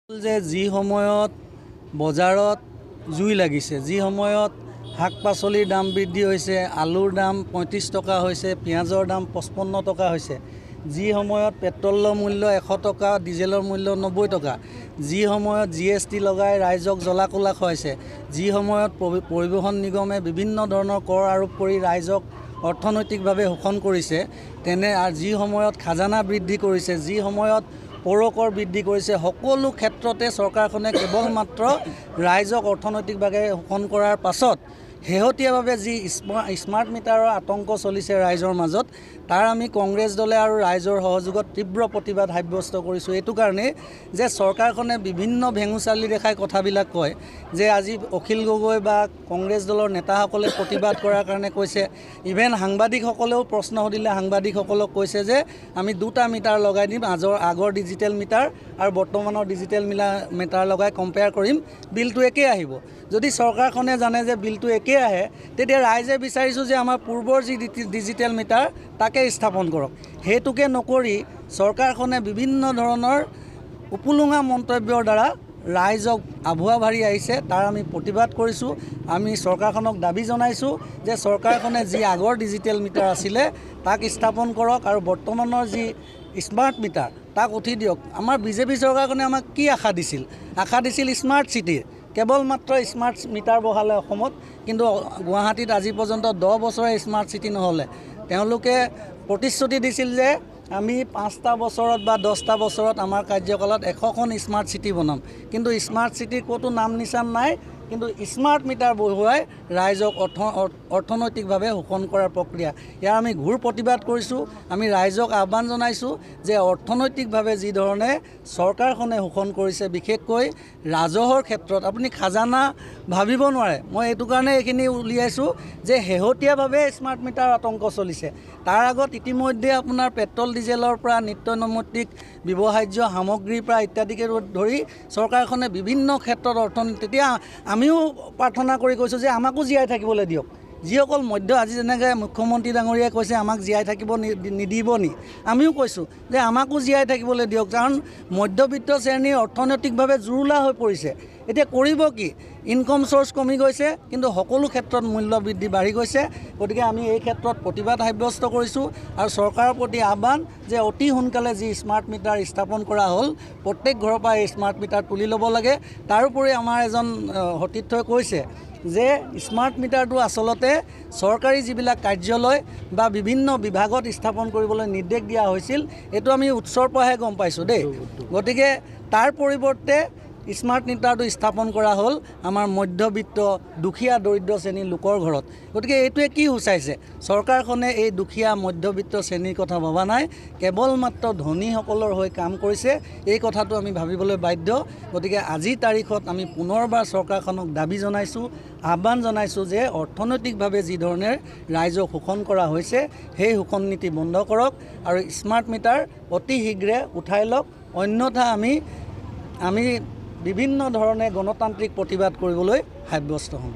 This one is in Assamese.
যে যি সময়ত বজাৰত জুই লাগিছে, যি সময়ত শাক পাচলিৰ দাম বৃদ্ধি হৈছে, আলুৰ দাম ৩৫ টকা হৈছে, পিঁয়াজৰ দাম ৫৫ টকা হৈছে, যি সময়ত পেট্ৰলৰ মূল্য ১০০ টকা, ডিজেলৰ মূল্য ৯০ টকা, যি সময়ত GST লগাই ৰাইজক জ্বলা-কোলা খুৱাইছে, যি সময়ত পৰিবহণ নিগমে বিভিন্ন ধৰণৰ কৰ আৰোপ কৰি ৰাইজক অৰ্থনৈতিকভাৱে শোষণ কৰিছে, তেনে যি সময়ত খাজানা বৃদ্ধি কৰিছে, যি সময়ত পৌৰকৰ বৃদ্ধি কৰিছে, সকলো ক্ষেত্ৰতে চৰকাৰখনে কেৱল মাত্ৰ ৰাইজক অৰ্থনৈতিকভাৱে শোষণ কৰাৰ পাছত শেহতীয়াভাৱে যি স্মাৰ্ট মিটাৰৰ আতংক চলিছে ৰাইজৰ মাজত, তাৰ আমি কংগ্ৰেছ দলে আৰু ৰাইজৰ সহযোগত তীব্ৰ প্ৰতিবাদ সাব্যস্ত কৰিছোঁ। এইটো কাৰণে যে চৰকাৰখনে বিভিন্ন ভেঙুচালি দেখাই কথাবিলাক কয় যে আজি অখিল গগৈ বা কংগ্ৰেছ দলৰ নেতাসকলে প্ৰতিবাদ কৰাৰ কাৰণে কৈছে, ইভেন সাংবাদিকসকলেও প্ৰশ্ন সুধিলে সাংবাদিকসকলক কৈছে যে আমি দুটা মিটাৰ লগাই দিম, আগৰ ডিজিটেল মিটাৰ আৰু বৰ্তমানৰ ডিজিটেল মিটাৰ লগাই কম্পেয়াৰ কৰিম, বিলটো একেই আহিব। যদি চৰকাৰখনে জানে যে বিলটো একেই আহে, তেতিয়া ৰাইজে বিচাৰিছোঁ যে আমাৰ পূৰ্বৰ যি ডিজিটেল মিটাৰ তাকে স্থাপন কৰক। সেইটোকে নকৰি চৰকাৰখনে বিভিন্ন ধৰণৰ উপলুঙা মন্তব্যৰ দ্বাৰা ৰাইজক আভুৱা ভাৰি আহিছে, তাৰ আমি প্ৰতিবাদ কৰিছোঁ। আমি চৰকাৰখনক দাবী জনাইছোঁ যে চৰকাৰখনে যি আগৰ ডিজিটেল মিটাৰ আছিলে তাক স্থাপন কৰক আৰু বৰ্তমানৰ যি স্মাৰ্ট মিটাৰ তাক উঠি দিয়ক। আমাৰ বিজেপি চৰকাৰখনে আমাক কি আশা দিছিল? আশা দিছিল স্মাৰ্ট চিটিৰ, কেৱল মাত্ৰ স্মাৰ্ট মিটাৰ বহালে অসমত, কিন্তু গুৱাহাটীত আজি পৰ্যন্ত 10 বছৰে স্মাৰ্ট চিটি নহ'লে। তেওঁলোকে প্ৰতিশ্ৰুতি দিছিল যে আমি 5টা বছৰত বা 10টা বছৰত আমাৰ কাৰ্যকালত 100খন স্মাৰ্ট চিটি বনাম, কিন্তু স্মাৰ্ট চিটিৰ ক'তো নাম নিচান নাই। কিন্তু স্মাৰ্ট মিটাৰ বহুৱাই ৰাইজক অৰ্থনৈতিকভাৱে শোষণ কৰাৰ প্ৰক্ৰিয়া, ইয়াৰ আমি ঘোৰ প্ৰতিবাদ কৰিছোঁ। আমি ৰাইজক আহ্বান জনাইছোঁ যে অৰ্থনৈতিকভাৱে যি ধৰণে চৰকাৰখনে শোষণ কৰিছে, বিশেষকৈ ৰাজহৰ ক্ষেত্ৰত আপুনি খাজানা ভাবিব নোৱাৰে। মই এইটো কাৰণে এইখিনি উলিয়াইছোঁ যে শেহতীয়াভাৱে স্মাৰ্ট মিটাৰ আতংক চলিছে। তাৰ আগত ইতিমধ্যে আপোনাৰ পেট্ৰল ডিজেলৰ পৰা নিত্য নৈমিত্তিক ব্যৱহাৰ্য সামগ্ৰীৰ পৰা ইত্যাদিকে ধৰি চৰকাৰখনে বিভিন্ন ক্ষেত্ৰত অৰ্থনীতি, তেতিয়া আমিও প্ৰাৰ্থনা কৰি কৈছোঁ যে আমাকো জীয়াই থাকিবলৈ দিয়ক। যিসকল আজি যেনেকৈ মুখ্যমন্ত্ৰী ডাঙৰীয়াই কৈছে আমাক জীয়াই থাকিব নিদিব নি, আমিও কৈছোঁ যে আমাকো জীয়াই থাকিবলৈ দিয়ক, কাৰণ মধ্যবিত্ত শ্ৰেণীৰ অৰ্থনৈতিকভাৱে জুৰুলা হৈ পৰিছে। এতিয়া কৰিব কি? ইনকম চ'ৰ্চ কমি গৈছে, কিন্তু সকলো ক্ষেত্ৰত মূল্য বৃদ্ধি বাঢ়ি গৈছে। গতিকে আমি এই ক্ষেত্ৰত প্ৰতিবাদ সাব্যস্ত কৰিছোঁ আৰু চৰকাৰৰ প্ৰতি আহ্বান যে অতি সোনকালে যি স্মাৰ্ট মিটাৰ স্থাপন কৰা হ'ল, প্ৰত্যেক ঘৰৰ পৰা এই স্মাৰ্ট মিটাৰ তুলি ল'ব লাগে। তাৰোপৰি আমাৰ এজন সতীৰ্থই কৈছে যে স্মাৰ্ট মিটাৰটো আচলতে চৰকাৰী যিবিলাক কাৰ্যালয় বা বিভিন্ন বিভাগত স্থাপন কৰিবলৈ নিৰ্দেশ দিয়া হৈছিল, এইটো আমি উৎসৰ পৰাহে গম পাইছোঁ দেই। গতিকে তাৰ পৰিৱৰ্তে স্মাৰ্ট মিটাৰটো স্থাপন কৰা হ'ল আমাৰ মধ্যবিত্ত দুখীয়া দৰিদ্ৰ শ্ৰেণীৰ লোকৰ ঘৰত। গতিকে এইটোৱে কি সূচাইছে? চৰকাৰখনে এই দুখীয়া মধ্যবিত্ত শ্ৰেণীৰ কথা ভবা নাই, কেৱল মাত্ৰ ধনীসকলৰ হৈ কাম কৰিছে। এই কথাটো আমি ভাবিবলৈ বাধ্য। গতিকে আজিৰ তাৰিখত আমি পুনৰবাৰ চৰকাৰখনক দাবী জনাইছোঁ, আহ্বান জনাইছোঁ যে অৰ্থনৈতিকভাৱে যি ধৰণে ৰাইজক শোষণ কৰা হৈছে, সেই শোষণ নীতি বন্ধ কৰক আৰু স্মাৰ্ট মিটাৰ অতি শীঘ্ৰে উঠাই লওক। অন্যথা আমি বিভিন্ন ধৰণে গণতান্ত্ৰিক প্ৰতিবাদ কৰিবলৈ সাব্যস্ত হ'ম।